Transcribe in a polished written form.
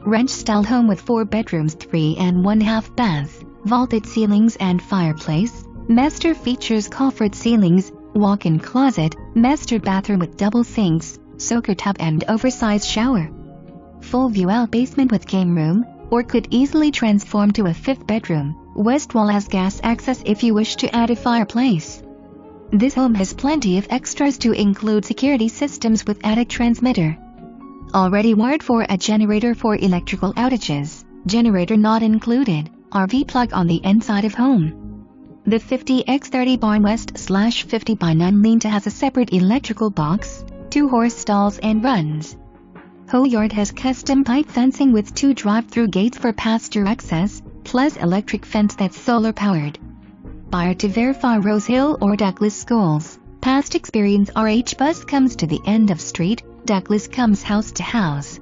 Ranch-style home with 4 bedrooms, 3.5 baths, vaulted ceilings and fireplace. Master features coffered ceilings, walk-in closet, master bathroom with double sinks, soaker tub and oversized shower. Full view out basement with game room, or could easily transform to a 5th bedroom. West wall has gas access if you wish to add a fireplace. This home has plenty of extras to include security systems with attic transmitter. Already wired for a generator for electrical outages. Generator not included. RV plug on the inside of home. The 50x30 barn West/50x9 Linta has a separate electrical box, 2 horse stalls and runs. Whole yard has custom pipe fencing with 2 drive-through gates for pasture access, plus electric fence that's solar powered. Buyer to verify Rose Hill or Douglas schools. Past experience RH bus comes to the end of street, Douglas comes house to house.